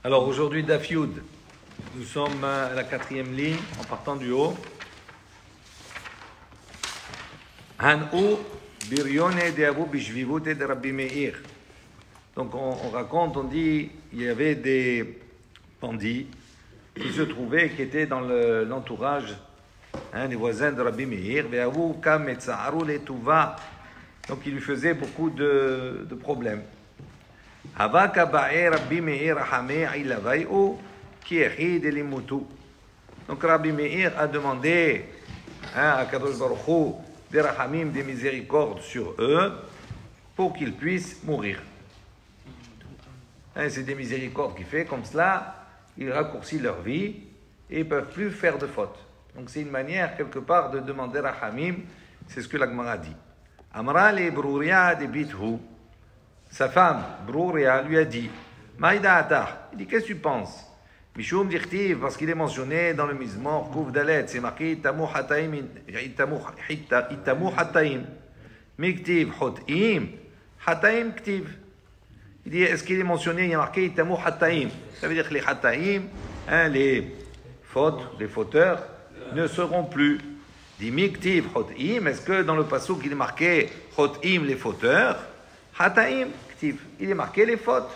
Alors aujourd'hui, Daf Yud, nous sommes à la 4e ligne, en partant du haut. Han'u biryone de Abu bishvivute de Rabbi Meir. Donc on raconte, on dit, il y avait des bandits qui se trouvaient, qui étaient dans l'entourage, les voisins de Rabbi Meir. Ve'avu kam etza'aru letuva. Donc il lui faisait beaucoup de problèmes. Donc Rabbi Meir a demandé à Kadosh Baruch Hu des rachamim, des miséricordes sur eux pour qu'ils puissent mourir. C'est des miséricordes qu'il fait, comme cela, il raccourcit leur vie et ils ne peuvent plus faire de fautes. Donc c'est une manière quelque part de demander rachamim, c'est ce que la Gemara dit. Amra le Bruria de Bithu. Sa femme, Bruria, lui a dit, Maïda Atah, il dit, qu'est-ce que tu penses? Mishum Dirtiv, parce qu'il est mentionné dans le Mizmor, Kouf Dalet, c'est marqué, Itamu Hataim, Miktiv Hot'im, Hataim Ktiv. Il dit, est-ce qu'il est mentionné, il y a marqué, Itamu Hataim. Ça veut dire que les Hataim, les fautes, les fauteurs, ne seront plus. Il dit, Miktiv Hot'im, est-ce que dans le passage il est marqué, Hot'im, les fauteurs? Hataim, Ktiv, il est marqué les fautes.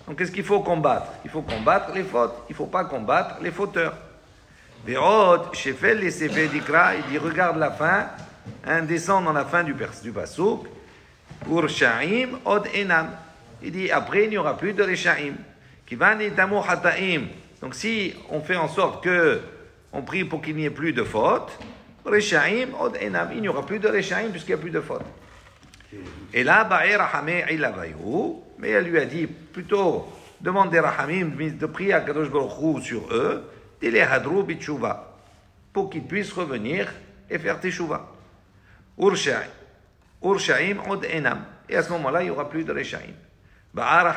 Donc qu'est-ce qu'il faut combattre? Il faut combattre les fautes. Il ne faut pas combattre les fauteurs. Ve'od, Shefel les Sefer Dikra, il dit regarde la fin, descend dans la fin du pasuk. Urshaim od enam. Il dit après il n'y aura plus de Reshaim. Kivan itamu hataim. Donc si on fait en sorte que on prie pour qu'il n'y ait plus de fautes, Reshaim od enam. Il n'y aura plus de Reshaim puisqu'il n'y a plus de fautes. Et là, mais elle lui a dit, plutôt, demande des rachamim, de prier à Kadosh Baruch Hu sur eux, pour qu'ils puissent revenir et faire teshuva. Urshaim od enam. Et à ce moment-là, il n'y aura plus de reshaim. À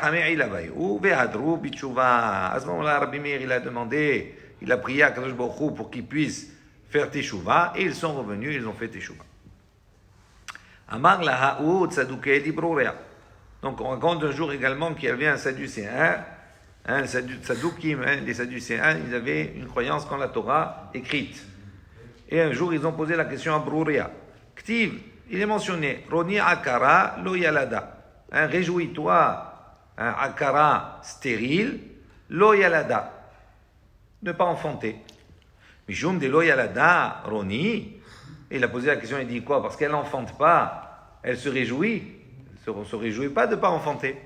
ce moment-là, Rabbi Meir, il a demandé, il a prié à Kadosh Baruch Hu pour qu'ils puissent faire teshuva, et ils sont revenus, ils ont fait teshuva. Amar la ha'u tzadukei di Bruria. Donc on raconte un jour également qu'il y avait un sadducéen, tzadoukim, les sadducéens, ils avaient une croyance dans la Torah écrite. Et un jour ils ont posé la question à Bruria. Ktiv, il est mentionné, Roni akara lo yalada. Réjouis-toi, akara stérile, lo yalada. Ne pas enfanter. Mishum de lo yalada, Roni. Il a posé la question, il dit quoi? Parce qu'elle n'enfante pas, elle se réjouit. Elle ne se réjouit pas de ne pas enfanter.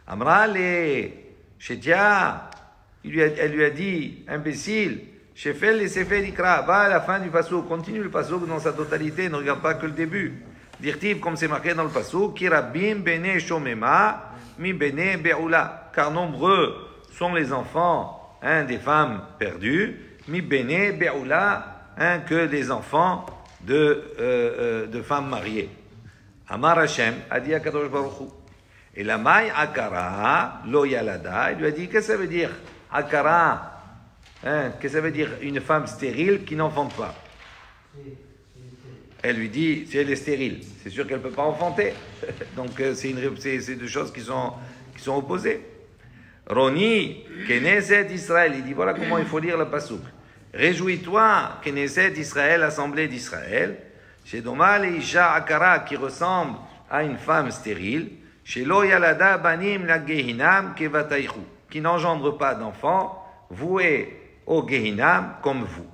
Amrale, Shetia, elle lui a dit, imbécile, Shefel et Sefer Ikra, va à la fin du passouk, continue le passouk dans sa totalité, ne regarde pas que le début. Dirtiv, comme c'est marqué dans le passouk, Kirabim bene shomema, mi bene be'ula, car nombreux sont les enfants des femmes perdues, mi bene be'ula, que les enfants de femmes mariées. Amar Hashem a dit à Kadosh Baruch Hu. Et la maï akara lo yalada, il lui a dit, qu'est-ce que ça veut dire akara? Qu'est-ce que ça veut dire une femme stérile qui n'enfante pas? Elle lui dit, si elle est stérile, c'est sûr qu'elle ne peut pas enfanter. Donc c'est deux choses qui sont opposées. Roni, Knesset Israël, il dit, voilà comment il faut lire le pasuk. Réjouis-toi, Knesset d'Israël, assemblée d'Israël, chez Domal et Isha Akara, qui ressemble à une femme stérile, chez Lo Yalada Banim la Gehinam Kevataychu, qui n'engendre pas d'enfants, voués au Gehinam comme vous.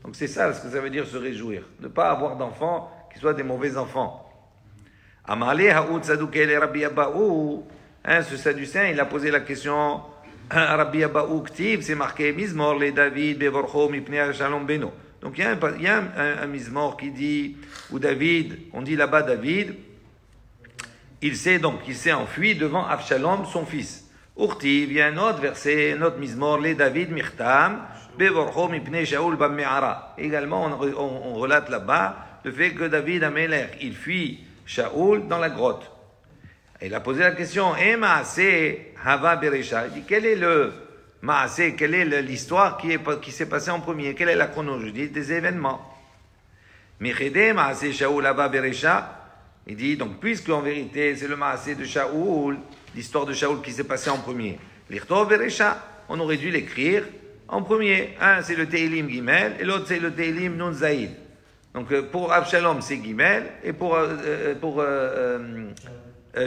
Donc c'est ça ce que ça veut dire se réjouir, ne pas avoir d'enfants qui soient des mauvais enfants. Amale Haoud Sadouké Rabbi Abaou, ce sadducéen, il a posé la question. Rabbi Abaou Ktiv, c'est marqué Mizmor le David bevorcho mipnei shalom beno. Donc il y a un Mizmor qui dit, ou David, on dit là-bas David, il s'est enfui devant Avshalom, son fils. Urtiv, il y a un autre verset, un autre Mizmor, le David mirtam bevorcho mipnei shaul bamme'ara. Également, on relate là-bas le fait que David Amelech, il fuit Shaoul dans la grotte. Il a posé la question, et Maaseh Hava Beresha. Il dit, quel est le Maaseh, quelle est l'histoire qui s'est passée en premier? Quelle est la chronologie des événements? Mechede Maaseh Shaoul Hava Beresha, Il dit, donc, puisque en vérité, c'est le maasé de Shaoul, l'histoire de Shaoul qui s'est passée en premier. L'Irtov Beresha, on aurait dû l'écrire en premier. Un, c'est le Teilim Gimel, et l'autre, c'est le Teilim Nun Zaïd. Donc, pour Absalom, c'est Gimel, et pour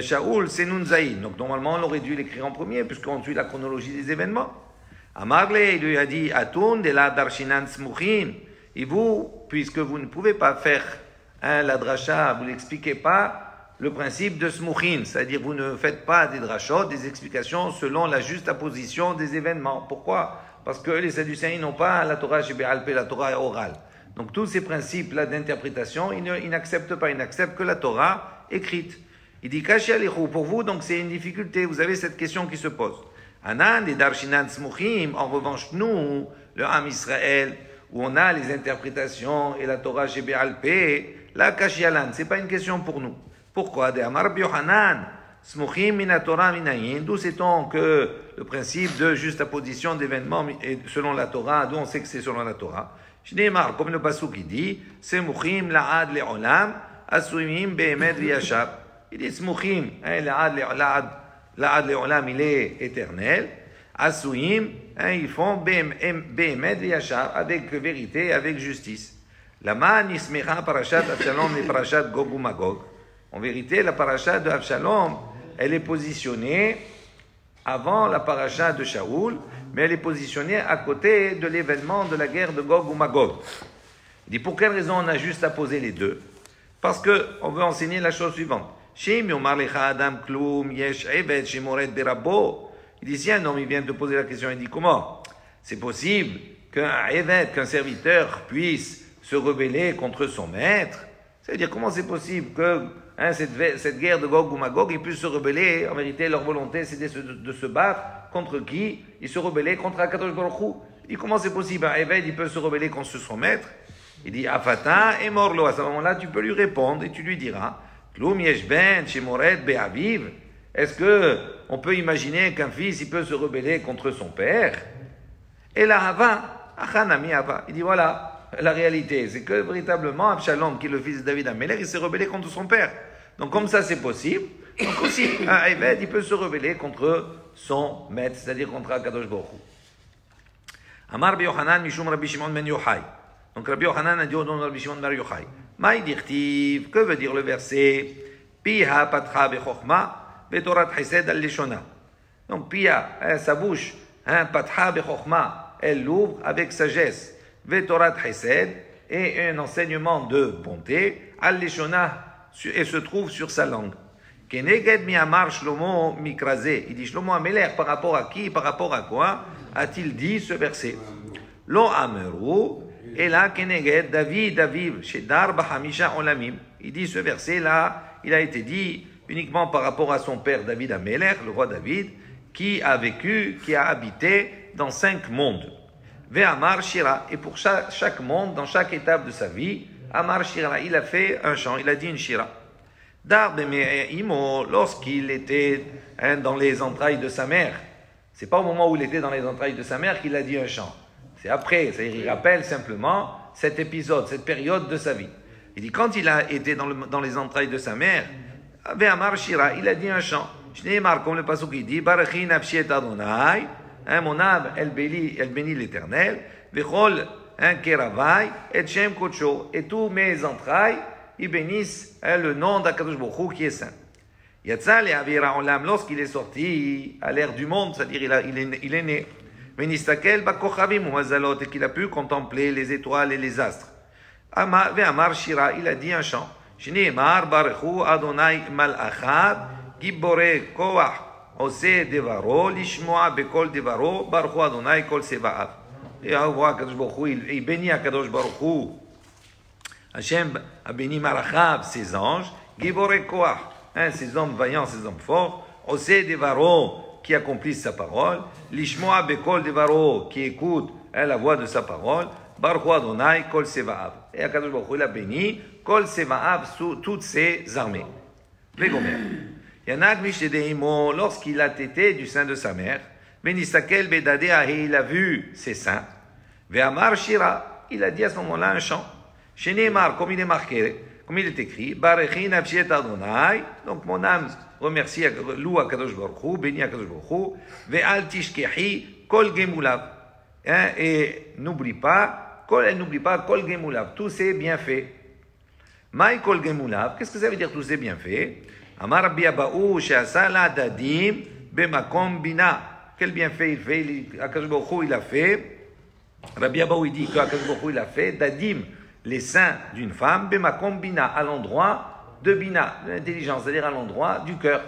Shaoul, c'est Nun Zaïd. Donc, normalement, on aurait dû l'écrire en premier, puisqu'on suit la chronologie des événements. Amarle, il lui a dit, Atun de la Darshinan Smuchin. Et vous, puisque vous ne pouvez pas faire la dracha, vous n'expliquez pas le principe de Smuchin, c'est-à-dire vous ne faites pas des drachot, des explications selon la juste position des événements. Pourquoi? Parce que les Sadducéens n'ont pas la Torah Shebé'al-Pé, la Torah orale. Donc tous ces principes-là d'interprétation, ils n'acceptent pas, ils n'acceptent que la Torah écrite. Il dit, Kashi Alichou, pour vous, donc c'est une difficulté, vous avez cette question qui se pose. Anan et Darshinan Smuchim, en revanche, nous, le Ham Israël, où on a les interprétations et la Torah Shebé'al-Pé, la Kashialan, c'est pas une question pour nous. Pourquoi? De Amar Biohanan, Smuchim mina Torah minayin, d'où sait-on que le principe de juxtaposition d'événements est selon la Torah, d'où on sait que c'est selon la Torah. Shneimar, comme le Pasuk qui dit, Smuchim la'ad le'olam, asuyim be'emet v'yashab. Il dit Smuchim, la'ad le'olam, il est éternel. Asuyim, ils font be'emet v'yashab, avec vérité, avec justice. Lama nismecha parashat Avshalom et parashat Gog ou Magog. En vérité, la parashat de Avshalom, elle est positionnée avant la parashat de Shaoul, mais elle est positionnée à côté de l'événement de la guerre de Gog ou Magog. Il dit, pour quelle raison on a juste à poser les deux? Parce qu'on veut enseigner la chose suivante. Il dit, si un homme il vient te poser la question, il dit, comment? C'est possible qu'un serviteur puisse se rebeller contre son maître? C'est-à-dire, comment c'est possible que cette guerre de Gog ou Magog, ils puissent se rebeller? En vérité, leur volonté, c'était de se battre contre qui? Ils se rebellaient contre Akadosh Baruch Hu. Il dit, comment c'est possible? Un Eved, il peut se rebeller contre son maître? Il dit, Afata et Morlo. À ce moment-là, tu peux lui répondre et tu lui diras, Kloum Yeshben, Shemoret, Be'aviv. Est-ce que on peut imaginer qu'un fils, il peut se rebeller contre son père? Et la Hava, Achanami Hava. Il dit, voilà. La réalité, c'est que véritablement, Absalom, qui est le fils de David Améler, il s'est rebellé contre son père. Donc, comme ça, c'est possible. Donc, aussi, un Eved, il peut se rebeller contre son maître, c'est-à-dire contre Akadosh Baruch Hu. Amar Rabbi Yochanan, Mishum Rabbi Shimon ben Yochai. Donc, Rabbi Yochanan a dit au nom de Rabbi Shimon ben Yochai. Maï dirtiv, que veut dire le verset? Piha patra bechochma, betorat chesed al leshona. Donc, Piha, sa bouche, patra bechochma, elle l'ouvre avec sagesse. Vetorat Chesed, et un enseignement de bonté, al-Leshona, et se trouve sur sa langue. Keneged mi'amar Shlomo mikrazé. Il dit Shlomo Améler, par rapport à qui, par rapport à quoi a-t-il dit ce verset? Lo ameru, et là, Keneged, David, Aviv, Shedar Bahamisha Olamim. Il dit ce verset-là, il a été dit uniquement par rapport à son père David Améler, le roi David, qui a vécu, qui a habité dans 5 mondes. Ve'amar Shira, et pour chaque monde, dans chaque étape de sa vie, Amar Shira, il a fait un chant, il a dit une Shira. Dar Imo, lorsqu'il était dans les entrailles de sa mère, c'est pas au moment où il était dans les entrailles de sa mère qu'il a dit un chant. C'est après, c'est-à-dire il rappelle simplement cet épisode, cette période de sa vie. Il dit quand il a été dans les entrailles de sa mère, Ve'amar Shira, il a dit un chant. Shneimar, comme le pasuk qui dit, Barachin Avshet Adonai. Mon âme, elle bénit l'Éternel. Vechol, keravai, et shem kocho. Et tous mes entrailles, ils bénissent le nom d'Akadosh Baruch Hu qui est saint. Yatzal et Avira Olam, lorsqu'il est sorti à l'ère du monde, c'est-à-dire il est né. Venistakel bakochavim umazalot, et qu'il a pu contempler les étoiles et les astres. Ve'amar Shira, il a dit un chant. Shneimar barechu Adonai malachad, gibore koach. Ose devaro, lishmoa bekol devaro, baruchu Adonai kol sevaav. Et on voit Kadosh Baruch Hu, il bénit Kadosh Baruch Hu. Hachem a béni Malachav, ses anges, Gibore Koach, ses hommes vaillants, ses hommes forts, Ose devaro, qui accomplissent sa parole, lishmoa bekol devaro, qui écoute la voix de sa parole, baruchu Adonai kol sevaav. Et Kadosh Baruch Hu, il a béni kol sevaav sous toutes ses armées. Vegomer. Yanag Mishtedeimo, lorsqu'il a tété du sein de sa mère, Venistakel Bedadea, et il a vu ses seins, Ve'amar Shira, il a dit à ce moment-là un chant. Sheneemar, comme il est marqué, comme il est écrit, Barechi nafshi et Adonai, donc mon âme remercie, loue Akadosh Baruch Hu, bénis Akadosh Baruch Hu, ve'al tishkehi kol gemulav, et n'oublie pas kol gemulav, tous ses bienfaits. Maï kol gemulav, qu'est-ce que ça veut dire tous ses bienfaits? Amar Rabbi Abaou she'asa la dadim bemakom bina. Quel bienfait il fait? Akadosh Baruch Hu il a fait. Rabbi Abaou il dit qu'Akadosh Baruch Hu il a fait dadim, les seins d'une femme, bemakom bina, à l'endroit de bina, de l'intelligence, c'est-à-dire à l'endroit du cœur.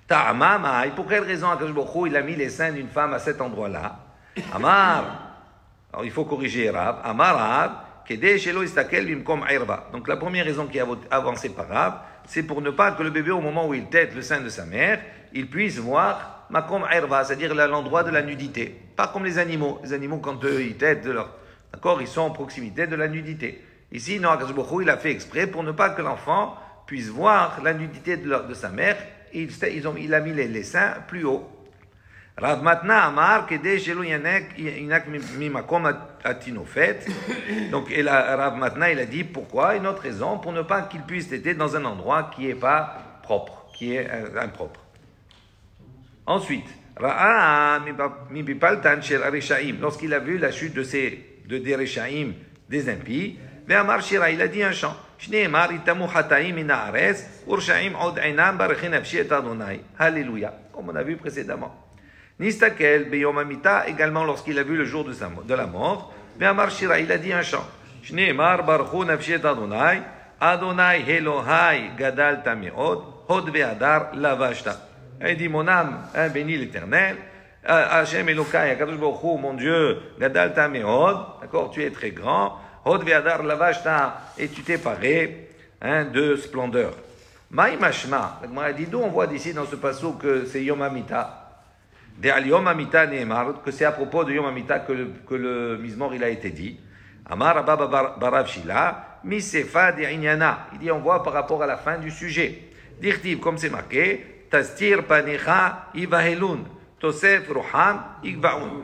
Ta'ama maï, pour quelle raison Akadosh Baruch Hu il a mis les seins d'une femme à cet endroit-là? Amar, alors il faut corriger Rav. Amar Rav, kedei shelo istakel bimkom irba. Donc la première raison qui est avancée par Rav, c'est pour ne pas que le bébé, au moment où il tète le sein de sa mère, il puisse voir makom irba, c'est-à-dire l'endroit de la nudité. Pas comme les animaux. Les animaux, quand eux, ils tètent d'accord, ils sont en proximité de la nudité. Ici, non, Akadosh Baruch Hu, il a fait exprès pour ne pas que l'enfant puisse voir la nudité de sa mère. Il a mis les seins plus haut. Rav Matna Amar, kedei shelo yinak mimakom atinofet. Donc, Rav Matna, il a dit pourquoi? Une autre raison, pour ne pas qu'il puisse être dans un endroit qui n'est pas propre, qui est impropre. Ensuite, Ra'a mibipaltan shel arishaim, lorsqu'il a vu la chute des Reshaim, des impies, ve'amar shira, il a dit un chant. Shneimar itamu chataim min haaretz, urshaim od einam barechin nafshi et Adonai. Alléluia, comme on a vu précédemment. Nistakel beyom amita, également lorsqu'il a vu le jour de la mort, ve'amar shira, il a dit un chant. Shneimar barechu nafshi et Adonai, Adonai Elohai gadal tameod, hod ve'adar lavashta. Il dit, mon âme, bénis l'Éternel, Hashem Elokai, Akadosh Baruch Hu, mon Dieu, gadal tameod, d'accord, tu es très grand, hod ve'adar lavashta, et tu t'es paré de splendeur. Maï mashma, il dit, d'où on voit d'ici dans ce passage que c'est Yom Hamita. Yom Hamita Nehemar, que c'est à propos de Yom Hamita que le Mizmor il a été dit. Amar Abba Barav Shila, Misefa de Inyana. Il dit, on voit par rapport à la fin du sujet. Dirtiv, comme c'est marqué, Tastir Panecha Ivahelun, Tosef Ruham Igvaun.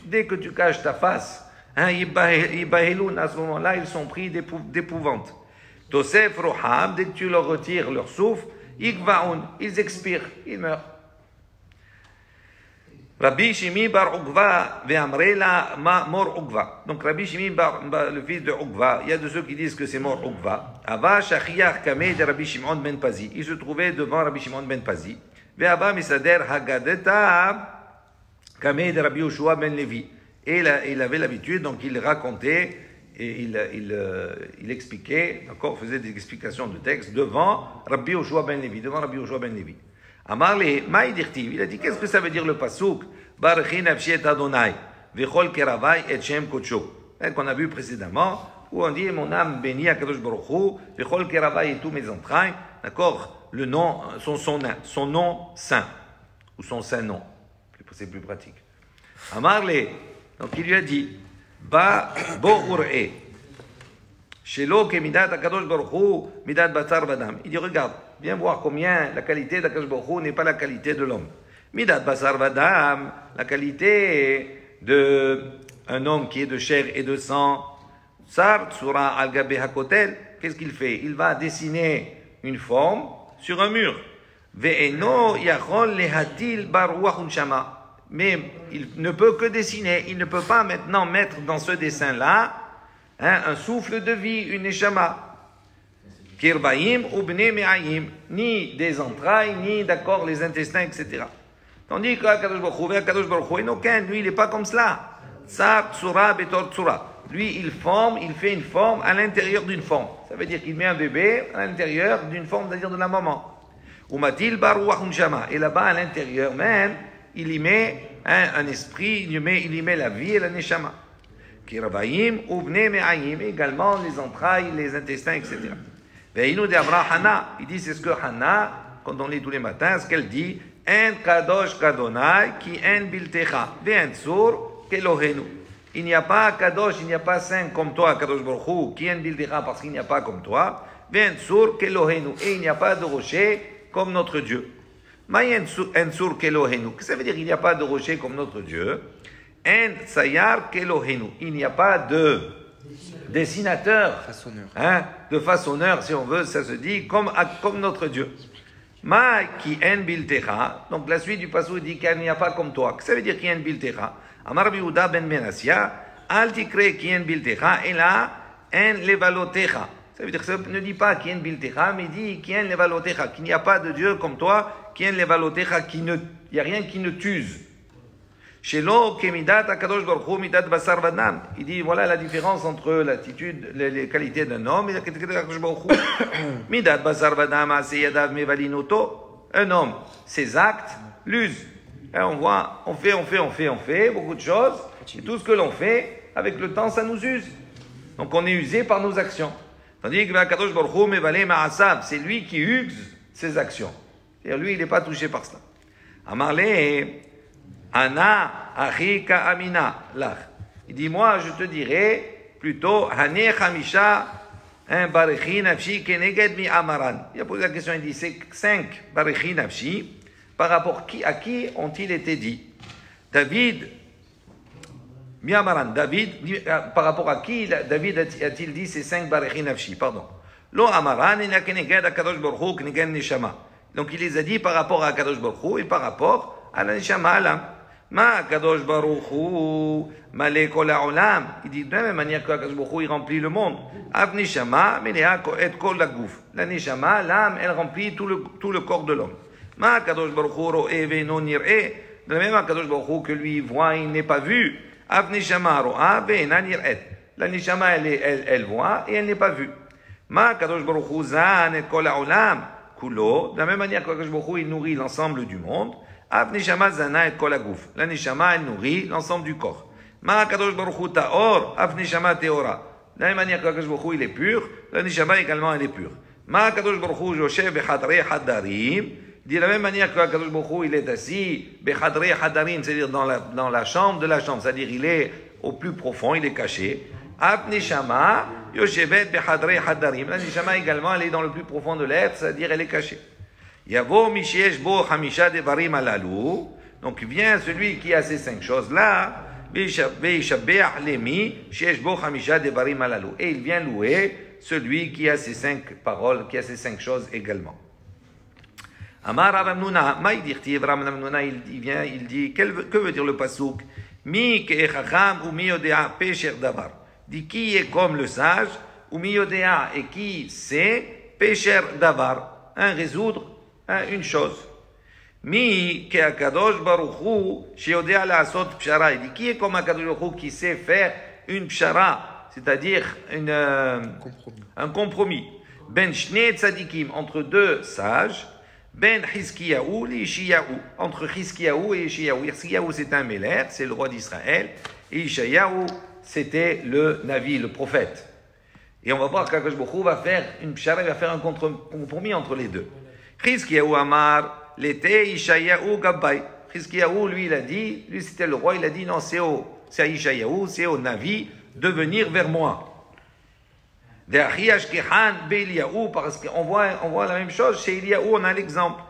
Dès que tu caches ta face, Ivahelun, à ce moment-là, ils sont pris d'épouvante. Tosef Ruham, dès que tu leur retires leur souffle, Igvaun, ils expirent, ils meurent. Rabbi Shimi bar Uqva ve'amrela ma mor Uqva. Donc Rabbi Shimi le fils de Uqva, il y a de ceux qui disent que c'est mort Uqva. Ava shachiach kameh de Rabbi Shimon ben Pazi. Il se trouvait devant Rabbi Shimon ben Pazi. Ve'aba misader hagadeta kameh de Rabbi Yoshua ben Levi. Et il avait l'habitude, donc il racontait et il expliquait, d'accord, faisait des explications de texte devant Rabbi Yoshua ben Levi, Amarle, Maïdirtiv, il a dit, qu'est-ce que ça veut dire le pasouk? Barechi nafshi et Adonai, vechol keravai et shem kocho. Qu'on a vu précédemment, où on dit, mon âme bénit Akadosh Baruch Hu, vechol keravai et tous mes entrailles, d'accord, le nom, son nom saint, ou son saint nom, c'est plus pratique. Amarle, donc il lui a dit, Ba bo ur'e, shelo ke midat Akadosh Baruch Hu, midat batar vadam. Il dit, regarde, viens voir combien la qualité d'Akadosh Baruch Hu n'est pas la qualité de l'homme. Midat basar vadam, la qualité d'un homme qui est de chair et de sang. Sar tsura al gabe hakotel, qu'est-ce qu'il fait? Il va dessiner une forme sur un mur. Ve'eno yachol lehatil bar ruach unshama. Mais il ne peut que dessiner, il ne peut pas maintenant mettre dans ce dessin-là un souffle de vie, une neshama. Kirbaim ou bnei me'ayim, ni des entrailles, ni d'accord les intestins, etc. Tandis qu'Akadosh Baruch Hu, lui, il n'est pas comme cela. Tsar, tsura, betor, tsura. Lui, il fait une forme à l'intérieur d'une forme. Ça veut dire qu'il met un bébé à l'intérieur d'une forme, c'est-à-dire de la maman. Umatil bar ruach unshama. Et là-bas, à l'intérieur même, il y met un esprit, il y met la vie et la neshama. Kirbaim ou bnei me'ayim, également les entrailles, les intestins, etc. Il dit, c'est ce que Hana, quand on lit tous les matins, ce qu'elle dit, En kadosh kadonai ki en biltecha, ve'en tsur kelohenu. Il n'y a pas kadosh, il n'y a pas saint comme toi, kadosh baruch Hu, ki en biltecha, parce qu'il n'y a pas comme toi, ve'en tsur kelohenu. Et il n'y a pas de rocher comme notre Dieu. Ma en tsur kelohenu. Qu'est-ce que ça veut dire, il n'y a pas de rocher comme notre Dieu? En sayar kelohenu. Il n'y a pas de dessinateur, hein, de façonneur, si on veut, ça se dit, comme notre Dieu. Ma ki en biltecha, donc la suite du passage dit qu'il n'y a pas comme toi. Qu'est-ce que ça veut dire ki en biltecha? Amar Yehuda ben Menassia, al tikre ki en biltecha, et là, en levalotecha. Ça veut dire que ça ne dit pas ki en biltecha, mais dit ki en levalotecha, qu'il n'y a pas de Dieu comme toi, ki en levalotecha, il n'y a rien qui ne t'use. Shelo kemidat akadosh baruch hu midat basar vadam. Il dit voilà la différence entre l'attitude, les qualités d'un homme et la qualité d'akadosh baruch hu. Midat basar vadam aseyadav mevalinoto. Un homme, ses actes l'usent. On voit, on fait beaucoup de choses. Et tout ce que l'on fait, avec le temps, ça nous use. Donc on est usé par nos actions. Tandis que akadosh baruch hu mevale ma'asav, c'est lui qui use ses actions. C'est-à-dire lui, il n'est pas touché par cela. Amarle Ana achika amina lach. Il dit moi je te dirais plutôt Hané Hamisha barechi nafshi keneged mi amaran. Il a posé la question, il dit c'est 5 barechi nafshi par rapport à qui ont-ils été dit? David mi amaran. David par rapport à qui David a-t-il dit ces 5 barechi nafshi? Pardon. Lo amaran ina keneged akadosh baruch hu keneged neshama. Donc il les a dit par rapport à Kadosh Baruch Hu et par rapport à la neshama à l'âme. Ma Kadosh Baruch Hu, Malé Kol Ha'olam. Il dit de la même manière que Kadosh Baruch Hu, il remplit le monde. Av Neshama, Melea et Kol Lagouf. La Neshama, l'âme, elle remplit tout le corps de l'homme. Ma Kadosh Baruch Hu, Ro'e Ve'no Nir'e. De la même Kadosh Baruch Hu que lui voit, il n'est pas vu. Av Neshama, Ro'a Ve'na Nir'e. La Neshama, elle voit et elle n'est pas vue. Ma Kadosh Baruch Hu, Zan et Kol Ha'olam. Kulo. De la même manière que Kadosh Baruch Hu, il nourrit l'ensemble du monde. Av neshama zana et kol hagouf. La neshama, elle nourrit l'ensemble du corps. Ma kadosh baruch hu ta'or, av neshama teora. De la même manière que Kadosh Baruch Hu, il est pur, la neshama également, elle est pure. Ma kadosh baruch hu yoshev bechadrei hadarim. De la même manière que Kadosh Baruch Hu, il est assis bechadrei hadarim, c'est-à-dire dans la chambre de la chambre, c'est-à-dire il est au plus profond, il est caché. Av neshama yoshevet bechadrei hadarim. La neshama également, elle est dans le plus profond de l'être, c'est-à-dire elle est cachée. Yavo mishesh bo hamisha devarim alalu. Donc vient celui qui a ces 5 choses-là. Veishabeach lemi shesh bo hamisha devarim alalu. Et il vient louer celui qui a ces 5 paroles, qui a ces 5 choses également. Amar Rav Hamnuna, maïdirti Rav Hamnuna, il dit, que veut dire le pasuk? Mi ke'echacham ou mi yodea pesher davar. Dit qui est comme le sage, ou mi yodea, et qui sait pesher davar, résoudre une chose. Mi ke akadosh baruch hu sheyodea la'asot pshara. Il dit qui est comme akadosh baruch hu qui sait faire une pshara, c'est-à-dire un compromis. Ben shnei tzadikim, entre 2 sages. Ben Hiskiyahu li Ishiyahu, entre Hiskiyahu et Ishiyahu. Hiskiyahu c'est un Méler, c'est le roi d'Israël, et Ishiyahu c'était le Navi, le prophète. Et on va voir qu'Akadosh Baruch Hu va faire une pshara, il va faire un compromis entre les deux. Hiskiyahu Amar, l'été Ishiyahu Gabbai. Hiskiyahu, lui, il a dit, lui c'était le roi, il a dit non, c'est à Ishiyahu, c'est au Navi de venir vers moi. Parce qu'on voit la même chose chez Eliyahu, on a l'exemple.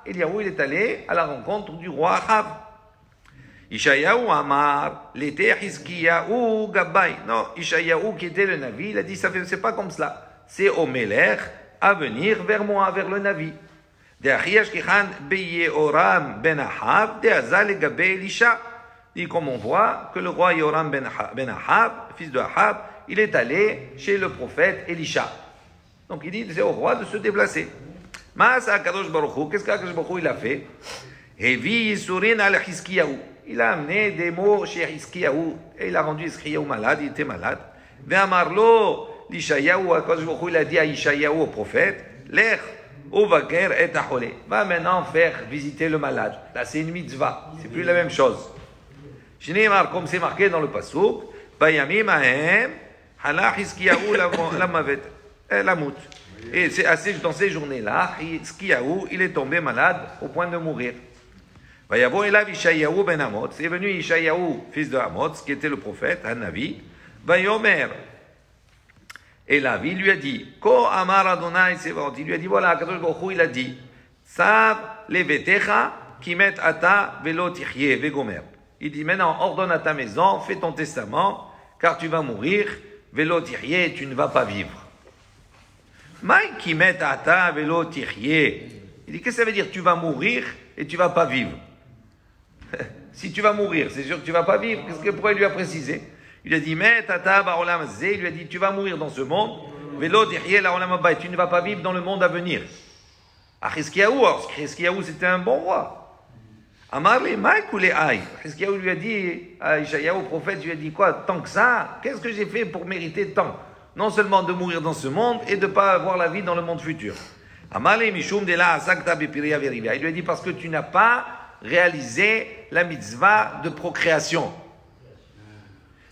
Eliyahu, il est allé à la rencontre du roi Ahab. Ishayahu Amar, l'été Hiskiyahu Gabbai. Non, Ishayahu qui était le Navi, il a dit, c'est pas comme cela. C'est au Melech à venir vers moi, vers le Navi. Et comme on voit que le roi Yoram ben Ahab, fils de Ahab, il est allé chez le prophète Elisha. Donc il dit, c'est au roi de se déplacer. Qu'est-ce qu'Akadosh Baruch Hu il a fait? Il a amené des mots chez Hiskiyahu et il a rendu Hiskiyahu malade, il était malade. Ve'amarlo l'Ishayahu, Akadosh Baruch Hu il a dit à Ishayahu au prophète, Lech uvaker et achole. Va maintenant faire visiter le malade. Là c'est une mitzvah, c'est plus la même chose. Shneimar, comme c'est marqué dans le pasuk, Bayamim ahem Halach Hiskiyahu lamut. Et c'est dans ces journées-là, Hiskiyahu, il est tombé malade au point de mourir. Vayavo elav Ishayahu ben Amot. C'est venu Ishayahu, fils de Amot, qui était le prophète, un Navi. Vayomer. Et la vie lui a dit, Ko amar Adonai Sevaot. Il lui a dit, voilà, Kadosh Baruch Hu, il a dit, Sav levetecha kimet ata velo tichye vegomer. Il dit, maintenant, ordonne à ta maison, fais ton testament, car tu vas mourir, velo tirye, tu ne vas pas vivre. Maï qui met ata velo tirye. Il dit, qu'est-ce que ça veut dire, tu vas mourir et tu vas pas vivre? Si tu vas mourir, c'est sûr que tu vas pas vivre. Pourquoi il lui a précisé? Il lui a dit, met ata ba'olam zé, il lui a dit, tu vas mourir dans ce monde, velo tirye la olam haba, tu ne vas pas vivre dans le monde à venir. Ah, Hiskiyahu, c'était un bon roi. Amar les maïk ou les aïe. Hiskiyahu lui a dit, à Ishayahu, prophète, lui a dit quoi? Tant que ça, qu'est-ce que j'ai fait pour mériter tant? Non seulement de mourir dans ce monde et de ne pas avoir la vie dans le monde futur. Amar les mishum de la asakta bepiria verivia. Il lui a dit parce que tu n'as pas réalisé la mitzvah de procréation.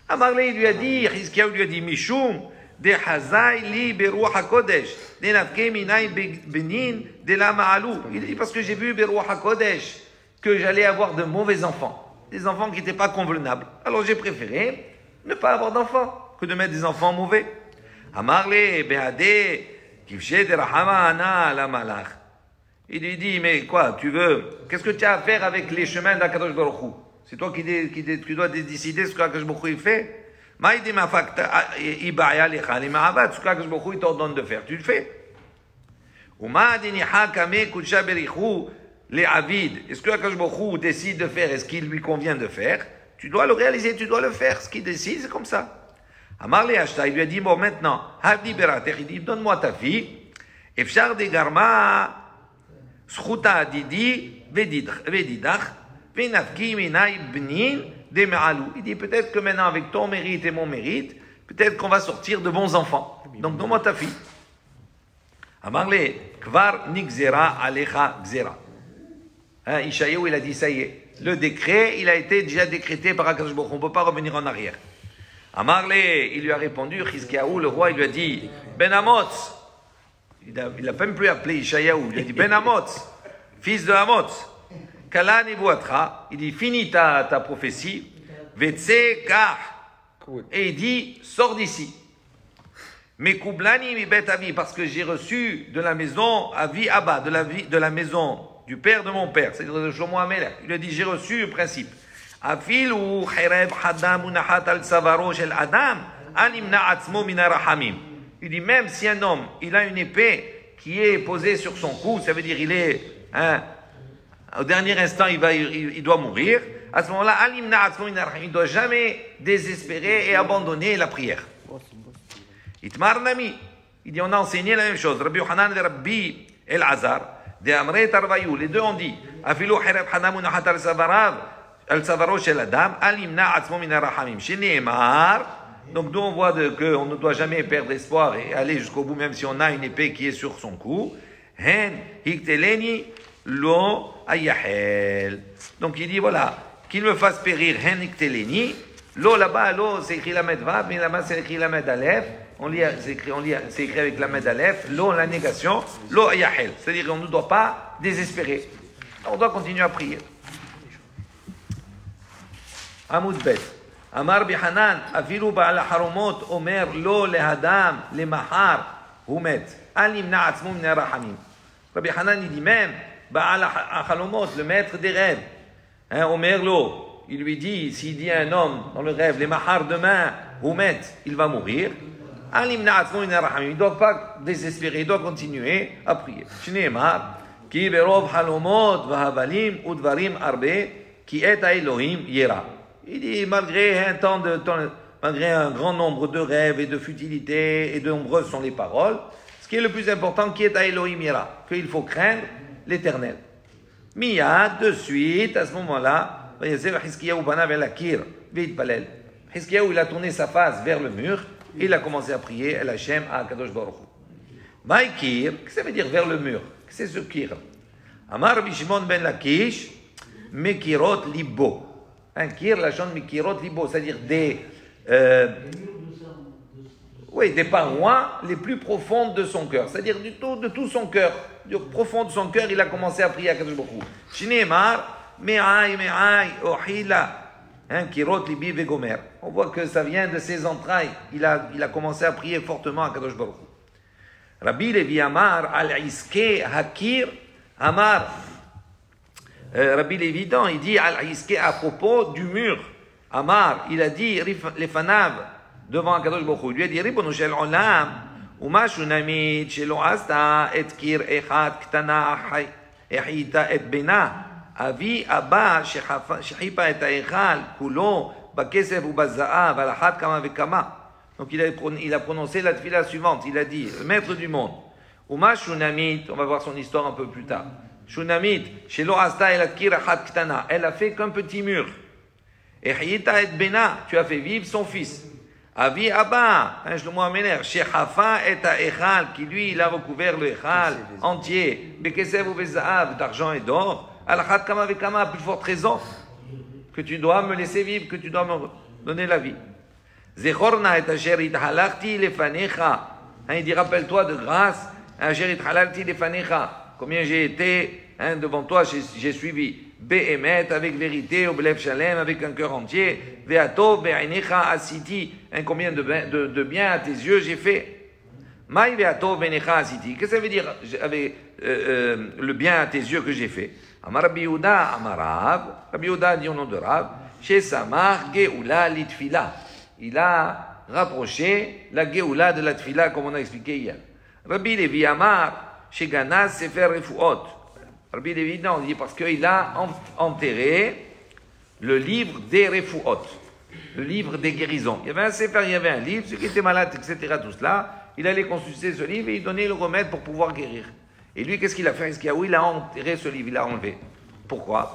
Amar les, il lui a dit, Hiskiyahu lui a dit, mishum de hazai li beruach hakodesh. De nafke minay benin de la ma'alou. Il dit parce que j'ai vu beruach hakodesh que j'allais avoir de mauvais enfants, des enfants qui n'étaient pas convenables. Alors j'ai préféré ne pas avoir d'enfants que de mettre des enfants mauvais. Amarle beade kivshe de rahama ana la malach. Il lui dit, mais quoi, tu veux, qu'est-ce que tu as à faire avec les chemins d'Akadosh Baruch Hu? C'est toi qui dois décider ce qu'Akadosh Baruch Hu fait. Maïdi ma fakta ibaya lecha li ma'abat, ce qu'Akadosh Baruch Hu t'ordonne de faire, tu le fais. Uma diniha kame kudsha berichu. Les avides, est-ce que Akadosh Baruch Hu décide de faire, est-ce qu'il lui convient de faire? Tu dois le réaliser, tu dois le faire. Ce qu'il décide, c'est comme ça. Amar le Hashta, il lui a dit, bon, maintenant, Habdi Berater, il dit, donne-moi ta fille. Efshar de Garma, Schuta Didi, Vedidach, Venafki Minai Bnin, de Me'alou. Il dit, peut-être que maintenant, avec ton mérite et mon mérite, peut-être qu'on va sortir de bons enfants. Donc, donne-moi ta fille. Amar le Kvar Nigzera Alecha Gzera. Ishayahu, il a dit, ça y est, le décret, il a été déjà décrété par Akadosh Baruch Hu, on ne peut pas revenir en arrière. Amarle, il lui a répondu, Hiskiyahu, le roi, il lui a dit, Ben Amotz, il n'a même plus appelé Ishayahu, il a dit, Ben Amotz, fils de Amotz, Kala Nebuatra, il dit, finis ta prophétie, Vetse Kah, et il dit, sors d'ici. Mais Kublani mi bet avi, parce que j'ai reçu de la maison avi Abba, de la maison du père de mon père, c'est-à-dire de Shlomo HaMelech. Il lui a dit, j'ai reçu le principe. Afil ou chereb hadam unahat al savaro shel adam, animna atzmo mina rahamim. Il dit, même si un homme, il a une épée qui est posée sur son cou, ça veut dire il est, au dernier instant, il doit mourir. À ce moment-là, animna atzmo mina rahamim. Il ne doit jamais désespérer et abandonner la prière. Itmar Nami, il dit, on a enseigné la même chose. Rabbi Yochanan et Rabbi El-Azar, les deux ont dit, donc nous on voit qu'on ne doit jamais perdre espoir et aller jusqu'au bout même si on a une épée qui est sur son cou. Donc il dit voilà, qu'il me fasse périr l'eau là-bas, l'eau c'est écrit la medvav, mais là-bas c'est écrit la medalef. C'est écrit avec la med Aleph, l'eau, la négation, l'eau ayahel. C'est-à-dire qu'on ne doit pas désespérer. On doit continuer à prier. Amoud Bet. Amar bihanan, afilu ba'al haromot, omer lo lehadam, le mahar, humet. Alim na'atzmu min rahamim. Rabbi Hanan, il dit même, ba'al haromot, le maître des rêves, omer lo, il lui dit, s'il dit à un homme dans le rêve, les mahar demain, humet, il va mourir. Il ne doit pas désespérer, il doit continuer à prier. Il dit, malgré un grand nombre de rêves et de futilités, et de nombreuses sont les paroles, ce qui est le plus important, qui est à Elohim Yera, qu'il faut craindre l'Éternel. Miyad, de suite, à ce moment-là, Hiskiyahu, il a tourné sa face vers le mur, il a commencé à prier El Hashem à Kadosh Baruch Hu. Maïkir, qu'est-ce que ça veut dire vers le mur? C'est ce kir. Amar Rabbi Shimon ben Lakish, Mekirot Libo. Un kir, la chante Mekirot Libo, c'est-à-dire des parois les plus profondes de son cœur. C'est-à-dire de tout son cœur. Du profond de son cœur, il a commencé à prier à Kadosh Baruch Hu. Shineemar, Me'ai, Ohila. Kirot libi vegomer. On voit que ça vient de ses entrailles. Il a commencé à prier fortement à Kadosh Baruch Hu. Rabbi Levi Amar al-Iske Hakir Amar. Rabbi Levi, il dit al-Iske à propos du mur. Amar, il a dit les fanav devant Akadosh Baruch Hu. Il lui a dit, Ribono shel olam, uma shunamit shelo asta et kir echad ktana ehita et bena, avi abba shechipa et haechal kulo bakesef ou bazaav alachat kama vekama. Donc il a prononcé la tefila suivante. Il a dit, le maître du monde, uma shunamit, on va voir son histoire un peu plus tard. Shunamit shelo asta el kir echad ktana, elle a fait qu'un petit mur. Ehita et bena, tu as fait vivre son fils. Avi Abba, Shlomo Ameler, Shechafa et Echal, qui lui, il a recouvert le Echal entier, Bekesev ou Bezahav, d'argent et d'or, Alachat Kama Vekama, à plus forte raison, que tu dois me laisser vivre, que tu dois me donner la vie. Zechorna et Asher Ithalalti Lefanecha, il dit, rappelle-toi de grâce, Asher Ithalalti Lefanecha, combien j'ai été devant toi, j'ai suivi. Be'emet, avec vérité, au Belev Shalem, avec un cœur entier. Ve'atov, be'ainecha, asiti, combien de bien à tes yeux j'ai fait. Maï ve'atov, be'ainecha, asiti. Qu'est-ce que ça veut dire avec le bien à tes yeux que j'ai fait? Amar Rabbi Yehuda, Amar Rav, Rabbi Yehuda dit au nom de Rav, chez Samar, Geoula, litfila. Il a rapproché la Geoula de la tfila, comme on a expliqué hier. Rabbi Levi Amar, chez Ganas, Sefer Refuot. Rabbi Levi, non, on dit parce qu'il a enterré le livre des Refuot, le livre des guérisons. Il y avait un sefer, il y avait un livre, ceux qui étaient malades, etc., tout cela, il allait consulter ce livre et il donnait le remède pour pouvoir guérir. Et lui, qu'est-ce qu'il a fait? Il a enterré ce livre, il l'a enlevé. Pourquoi?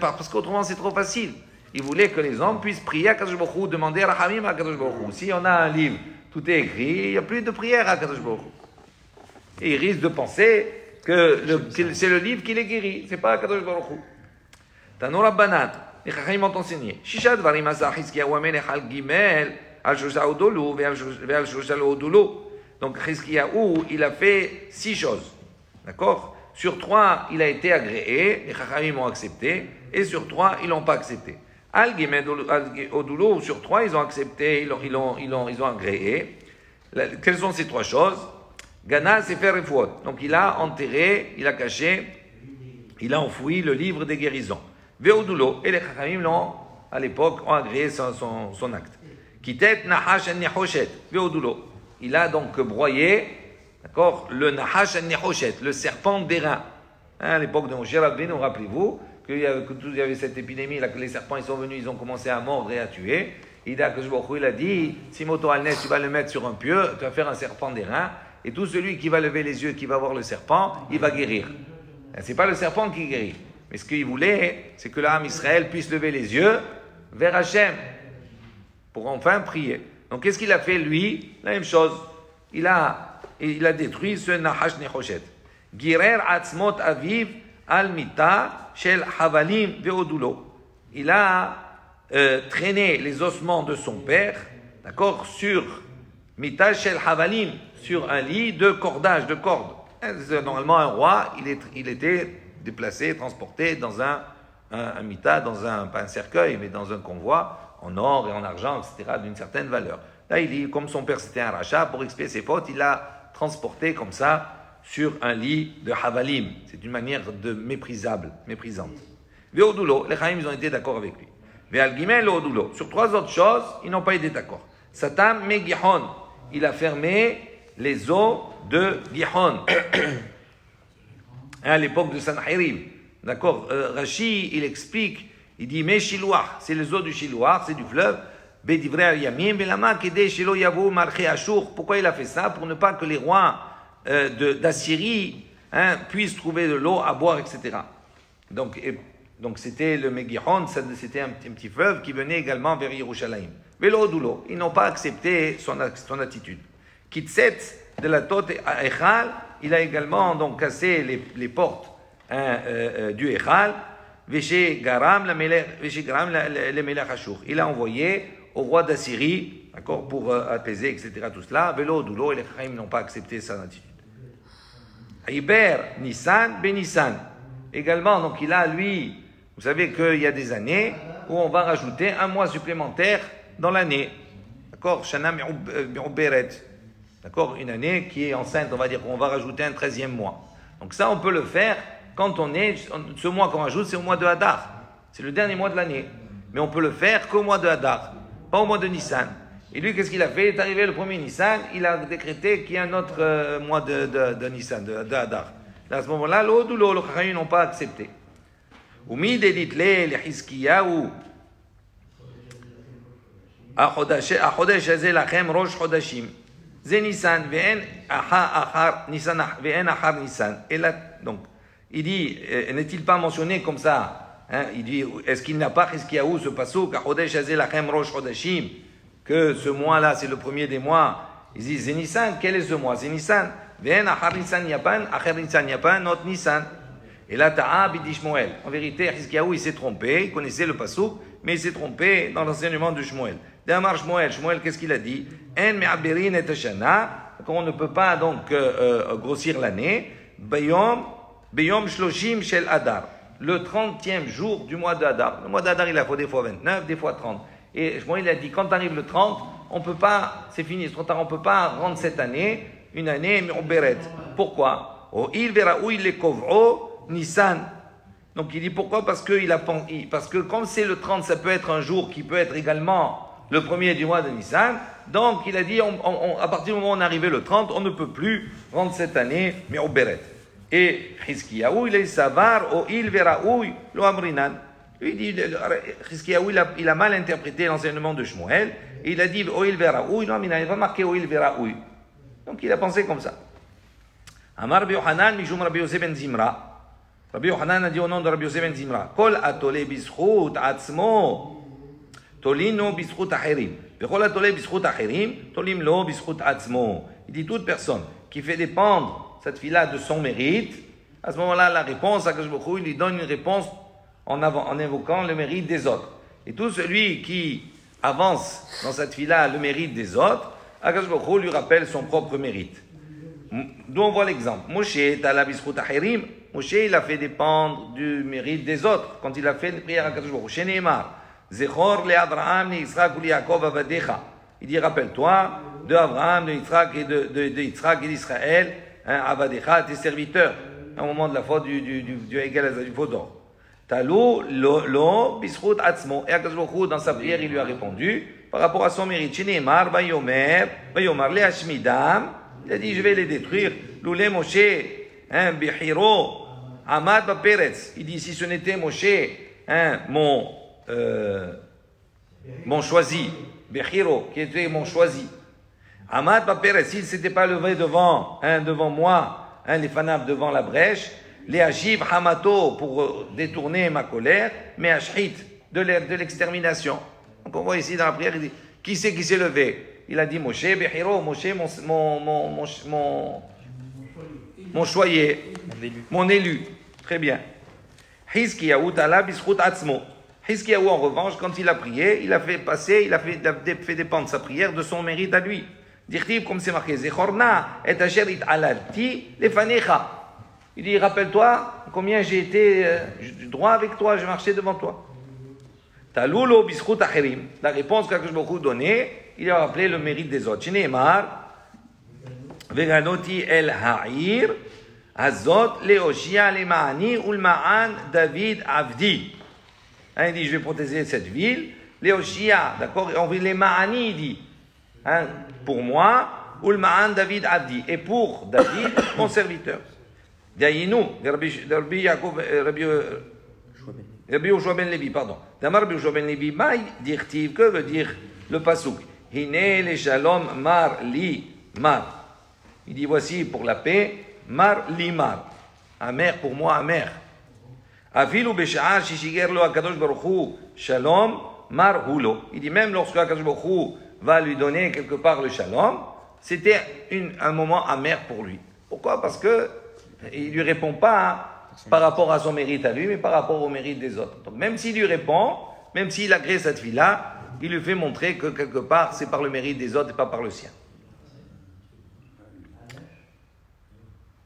Parce qu'autrement, c'est trop facile. Il voulait que les hommes puissent prier à Kadosh Baruch Hu, demander à Rahamim à Kadosh Baruch Hu. Si on a un livre, tout est écrit, il n'y a plus de prière à Kadosh Baruch Hu. Et il risque de penser que c'est le livre qui les guérit, c'est pas Kadosh Baruch Hu. Tano Rabbanan, les Chachamim ont enseigné. Shisha dvarim asa Chizkiyahu amelech al gimel, al shosha odolu, ve'al shosha lo odulu. Donc Chizkiyahu, il a fait 6 choses. D'accord? Sur 3, il a été agréé, les Chachamim ont accepté, et sur 3, ils l'ont pas accepté. Al gimel odulu, sur 3, ils ont accepté, ils ont agréé. Quelles sont ces 3 choses? Gana Sefer Refuot. Donc il a enterré, il a caché, il a enfoui le livre des guérisons. Veodulo. Et les Chachamim l'ont, à l'époque, ont agréé son acte. Kitet Nahash en-Nehoshet. Veodulo. Il a donc broyé, d'accord, le Nahash en-Nehoshet, le serpent d'airain. À l'époque de Moshe Rabbeinu, rappelez-vous, qu'il y avait cette épidémie, là, que les serpents ils sont venus, ils ont commencé à mordre et à tuer. Il a dit, si Moto Alnes, tu vas le mettre sur un pieu, tu vas faire un serpent d'airain. Et tout celui qui va lever les yeux, qui va voir le serpent, il va guérir. Ce n'est pas le serpent qui guérit. Mais ce qu'il voulait, c'est que l'âme Israël puisse lever les yeux vers Hachem pour enfin prier. Donc qu'est-ce qu'il a fait lui? La même chose. Il a détruit ce Nahash Nehoshet. Girer atzmot aviv al mita shel havalim veodulo. Il a traîné les ossements de son père, d'accord, sur mita shel havalim, sur un lit de cordage, de cordes. Normalement, un roi, il était déplacé, transporté dans un mita, pas un cercueil, mais dans un convoi, en or et en argent, etc., d'une certaine valeur. Là, il dit, comme son père c'était un rachat, pour expier ses fautes, il l'a transporté comme ça sur un lit de havalim. C'est une manière de méprisante. Veodulo, les Chaim, ils ont été d'accord avec lui. Veal gimel veodulo. Sur 3 autres choses, ils n'ont pas été d'accord. Satam me Gihon. Il a fermé les eaux de Gihon. À l'époque de Sanherib. D'accord, Rashi, il explique, il dit, mais Shiloah, c'est les eaux du Shiloah, c'est du fleuve. Pourquoi il a fait ça? Pour ne pas que les rois d'Assyrie puissent trouver de l'eau à boire, etc. Donc c'était le Megihon, c'était un petit fleuve qui venait également vers Yerushalayim. Velodulo, ils n'ont pas accepté son attitude. Kitset de la Tot Echal, il a également donc cassé les portes du Echal. Veshe Garam le Melech Ashur. Il a envoyé au roi d'Assyrie, d'accord, pour apaiser, etc. Tout cela. Velodulo, et les Chaim n'ont pas accepté sa attitude. Iber Nissan Benissan. Également, donc il a lui, vous savez qu'il y a des années où on va rajouter un mois supplémentaire dans l'année. D'accord, Shana Mi'uberet. D'accord, une année qui est enceinte, on va dire qu'on va rajouter un 13e mois. Donc ça, on peut le faire quand ce mois qu'on rajoute, c'est au mois de Hadar. C'est le dernier mois de l'année. Mais on peut le faire qu'au mois de Hadar, pas au mois de Nissan. Et lui, qu'est-ce qu'il a fait? Il est arrivé le premier Nissan, il a décrété qu'il y a un autre mois de Nissan, de Hadar. À ce moment-là, l'autre ou le Chachamim n'ont pas accepté. Oumid editle le Hiskiyahu Achodesh Haze Lachem Rosh Chodashim. Ze Nissan ve'en achar Nissan ve'en achar Nissan. Et là, donc, il dit, n'est-il pas mentionné comme ça? Il dit, est-ce qu'il n'a pas Hiskiyahu ce passouk Achodesh Haze Lachem Rosh Chodashim? Que ce mois-là, c'est le premier des mois. Il dit, c'est Nissan, quel est ce mois? C'est Nissan. Ve'en achar Nissan, il n'y a pas un autre Nissan. Et là, Ta'ab, il dit Shmuel. En vérité, Hiskiyahu, il s'est trompé, il connaissait le passouk, mais il s'est trompé dans l'enseignement de Shmuel. D'Amar Shmuel, Shmuel, qu'est-ce qu'il a dit? En me'abirin et tashana, on ne peut pas donc grossir l'année. Bayom shloshim shel Adar, le 30e jour du mois d'Adar. Le mois d'Adar, il a fait des fois 29, des fois 30. Et Shmuel, il a dit, quand arrive le 30, on peut pas, c'est fini, c'est trop tard, on peut pas rendre cette année, une année, mais on beret. Pourquoi? Oh, il verra où il les kovro, Nissan. Donc il dit pourquoi? Parce que comme c'est le 30, ça peut être un jour qui peut être également le premier du mois de Nissan. Donc il a dit, à partir du moment où on est arrivé le 30, on ne peut plus rendre cette année, mais au Beret. Et Hiskiyahu, il est savar, o il veraoui, lo amrinan. Lui, il dit, Hiskiyahu, il a mal interprété l'enseignement de Shmuel. Et il a dit, o il veraoui, lo amrinan. Il va marquer o il veraoui. Donc il a pensé comme ça. Amar Rabbi Yochanan, Mishum Rabbi Yosef ben Zimra. Rabbi Yochanan a dit au nom de Rabbi Yosef ben Zimra, Kol atole bischut atzmo, tolino bischut acherim. Vechol atole bischut acherim, tolim lo bischut atzmo. Il dit toute personne qui fait dépendre cette fille-là de son mérite, à ce moment-là, la réponse, Akadosh Baruch Hu, il lui donne une réponse en invoquant le mérite des autres. Et tout celui qui avance dans cette fille-là le mérite des autres, Akadosh Baruch Hu lui rappelle son propre mérite. D'où on voit l'exemple. Moshe, Tala bischut acherim. Moshe, il a fait dépendre du mérite des autres. Quand il a fait une prière à Kadosh Baruch Hu, Sheneemar, Zechor le Abraham, le Yitzhak ou le Yaakov avadecha. Il dit, rappelle-toi de Abraham, de Yitzhak et de Yitzhak et d'Israël, avadecha, tes serviteurs, au moment de la faute du Egel, du faux d'or. Talou, lo, bischut atzmo. Et Kadosh Baruch Hu, dans sa prière, il lui a répondu, par rapport à son mérite. Sheneemar, Bayomer, le Hashmidam. Il a dit, je vais les détruire. Loulé Moshe, Bihiro, Amad Baperetz. Il dit, si ce n'était Moshe, mon choisi, Bihiro, qui était mon choisi. Amad Baperetz, s'il ne s'était pas levé devant moi, les fanab devant la brèche, les Ajiv Hamato, pour détourner ma colère, mais Ashrit, de l'extermination. Donc on voit ici dans la prière, il dit, qui c'est qui s'est levé? Il a dit Moshe, Bechiro, Moshe, mon choyer, mon élu. Très bien. Hiskiyahu tala bischut atzmo. Hiskiyahu, en revanche, quand il a prié, il a fait dépendre sa prière de son mérite à lui. Dirtiv, comme c'est marqué, Zechorna et asher it alalti lefanecha. Il dit, rappelle-toi combien j'ai été droit avec toi, j'ai marché devant toi. Talulo bischut acherim. La réponse qu'Akadosh Baruch Hu donnait, il a rappelé le mérite des autres. Shneimar, veganoti el ha'ir, hazot leoshia le ma'ani ul ma'an David avdi. Il dit, je vais protéger cette ville. Leoshia, d'accord, on veut les ma'ani, il dit, pour moi, ul ma'an David avdi, et pour David, mon serviteur. Dayinu, Rabbi Yaakov, Rabbi Yoshua ben Levi, pardon. Damar Rabbi Yoshua ben Levi, maï dirtiv, que veut dire le pasuk? Hine le shalom mar li mar. Il dit voici pour la paix, mar li mar. Amer pour moi, amer. Afilu b'sha'ar shishiger lo akadosh baruch hu shalom mar hulo. Il dit même lorsque akadosh baruch hu va lui donner quelque part le shalom, c'était un moment amer pour lui. Pourquoi? Parce que il lui répond pas par rapport à son mérite à lui, mais par rapport au mérite des autres. Donc même s'il lui répond, même s'il a créé cette fille-là, il lui fait montrer que quelque part, c'est par le mérite des autres et pas par le sien.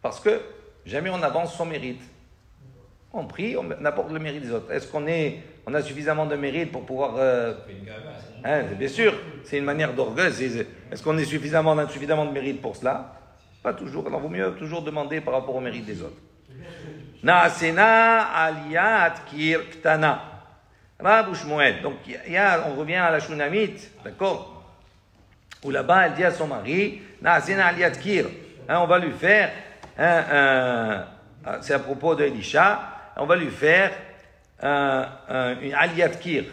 Parce que jamais on avance son mérite. On prie, on apporte le mérite des autres. Est-ce qu'on a suffisamment de mérite pour pouvoir... bien sûr, c'est une manière d'orgueil. Est-ce qu'on a suffisamment de mérite pour cela? Pas toujours. Alors, il vaut mieux toujours demander par rapport au mérite des autres. Naasena aliyat kir ktana. Rab ou Shmuel. Donc, on revient à la Shunamite, d'accord? Ou là-bas, elle dit à son mari, Na'asina aliyat kir. On va lui faire, c'est à propos de Elisha, on va lui faire une aliyat kir.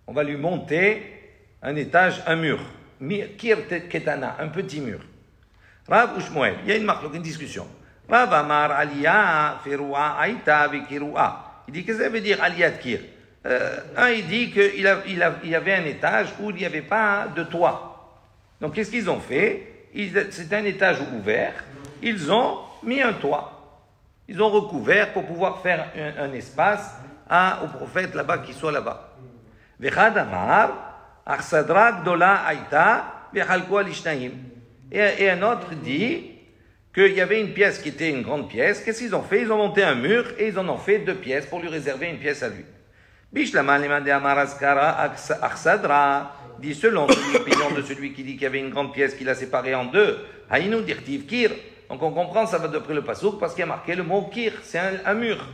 On va lui monter un étage, un mur. Kir ketana, un petit mur. Rav ou Shmuel, il y a une discussion. Rav amar aliyah firua aïta vikirua. Il dit, qu'est-ce que ça veut dire aliyat kir? Un, il dit qu'il y avait un étage où il n'y avait pas de toit. Donc, qu'est-ce qu'ils ont fait? C'est un étage ouvert. Ils ont mis un toit. Ils ont recouvert pour pouvoir faire un espace au prophète là-bas qui soit là-bas. Vechad amar, achsadra gdola aïta, vechalko alishnaim. Et un autre dit qu'il y avait une pièce qui était une grande pièce. Qu'est-ce qu'ils ont fait? Ils ont monté un mur et ils en ont fait 2 pièces pour lui réserver une pièce à lui. Bishlama lemande amar askara achsadra. Dit selon l'opinion de celui qui dit qu'il y avait une grande pièce qu'il a séparée en 2. Haïnou dirtiv kir. Donc on comprend, ça va d'après le pasouk, parce qu'il y a marqué le mot kir, c'est un mur.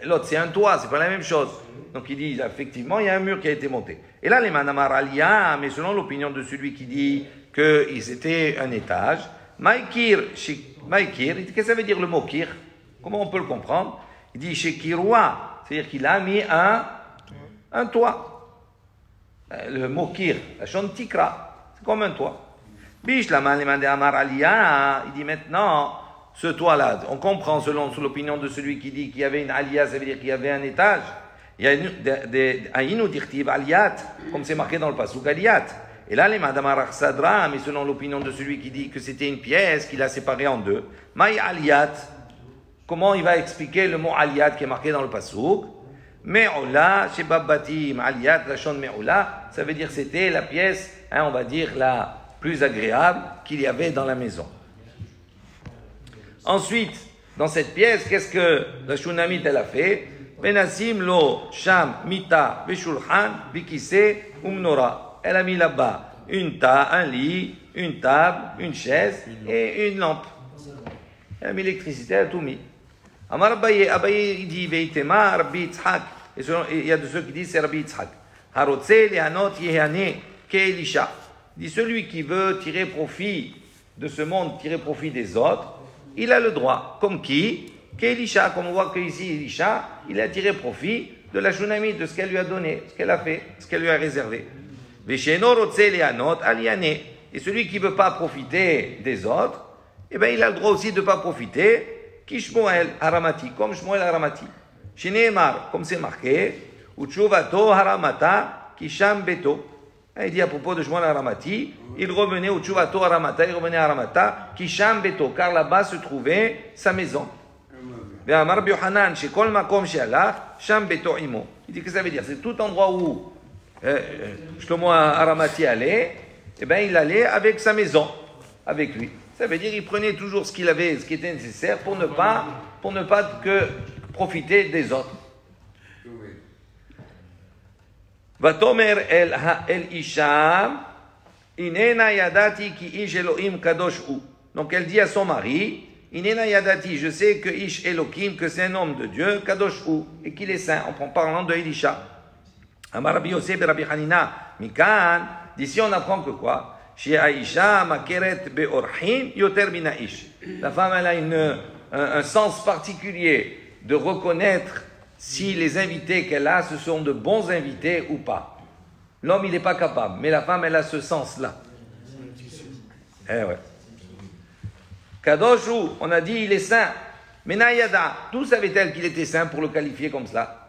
L'autre, c'est un toit, c'est pas la même chose. Donc il dit, effectivement, il y a un mur qui a été monté. Et là, les manamar aliyah, mais selon l'opinion de celui qui dit que c'était un étage, maïkir, il dit, qu'est-ce que ça veut dire le mot kir? Comment on peut le comprendre? Il dit, shekirwa, c'est-à-dire qu'il a mis un toit. Le mot kir, la chante tikra, c'est comme un toit. Bish la man amar aliyah, il dit maintenant, ce toit-là, on comprend selon l'opinion de celui qui dit qu'il y avait une aliyah, ça veut dire qu'il y avait un étage. Il y a aïnou dirtiv aliyat, comme c'est marqué dans le pasuk aliyat. Et là, les madamar achsadra, mais selon l'opinion de celui qui dit que c'était une pièce qu'il a séparée en 2. Maï aliyat, comment il va expliquer le mot aliyat qui est marqué dans le pasuk? Me'oula, chez Babbatim, aliyat, la chante Me'oula, ça veut dire c'était la pièce, on va dire, la plus agréable qu'il y avait dans la maison. Ensuite, dans cette pièce, qu'est-ce que la Shunamite elle a fait? Benasim lo sham mita beshulchan bikise umnora. Elle a mis là-bas un lit, une table, une chaise et une lampe. Elle a mis l'électricité, elle a tout mis. Amar Abaye, il dit Veitema Rabbi Yitzhak. Et il y a de ceux qui disent c'est Rabbi Yitzhak. Harotze lehanot yehane ke'elisha. Dit celui qui veut tirer profit de ce monde, tirer profit des autres, il a le droit. Comme qui? Ke'elisha. Comme on voit qu'ici, Elisha, il a tiré profit de la Shunamite, de ce qu'elle lui a donné, ce qu'elle a fait, ce qu'elle lui a réservé. Vesheno rotze lehanot aliyane. Et celui qui ne veut pas profiter des autres, eh bien, il a le droit aussi de ne pas profiter. Kishmoel Haramati, comme Shmuel Haramati. Shineemar, comme c'est marqué, Uchuvato Haramata, Kisham Beto. Il dit à propos de Shmuel Haramati, il revenait Uchuvato Haramata, il revenait à Haramata, Kisham Beto, car là-bas se trouvait sa maison. Ve'amar Biohanan, Shekol Makom Shealach, Sham Beto Imo. Il dit que ça veut dire, c'est tout endroit où Shlomo Haramati allait, eh bien il allait avec sa maison, avec lui. Ça veut dire qu'il prenait toujours ce qu'il avait, ce qui était nécessaire pour ne pas que profiter des autres. Vatomer el isha inena yadati ki ish Elohim kadosh hu. Donc elle dit à son mari, inena yadati, je sais que ish Elohim, que c'est un homme de Dieu, kadosh hu, et qu'il est saint, en parlant de Elisha. Amar Rabbi Yosef Rabbi Hanina, mikan, d'ici on apprend que quoi? La femme elle a un sens particulier de reconnaître si les invités qu'elle a, ce sont de bons invités ou pas. L'homme, il n'est pas capable, mais la femme, elle a ce sens-là. Eh ouais. Kadoshu, on a dit, il est saint. Mais Nayada, d'où savait-elle qu'il était saint pour le qualifier comme cela?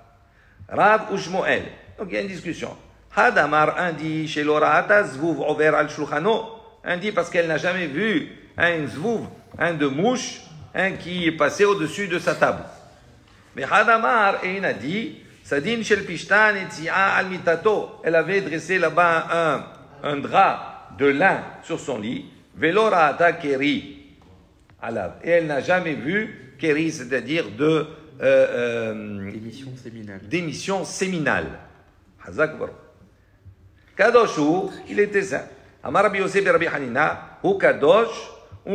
Rav ou Shmuel. Donc il y a une discussion. Hadamar, un dit, chez l'orata, zvouv over al shulchano. Un dit parce qu'elle n'a jamais vu un zvouv, un de mouche, un qui est passé au-dessus de sa table. Mais Hadamar, et il a dit, Sadin shel pishtan et tia al mitato. Elle avait dressé là-bas un drap de lin sur son lit. Velorata keri alav. Et elle n'a jamais vu keri, c'est-à-dire d'émission séminale. Hazak baruch. Kadoshu, il était saint. Amar Rabbi Yosef et Rabbi Hanina, ou kadosh,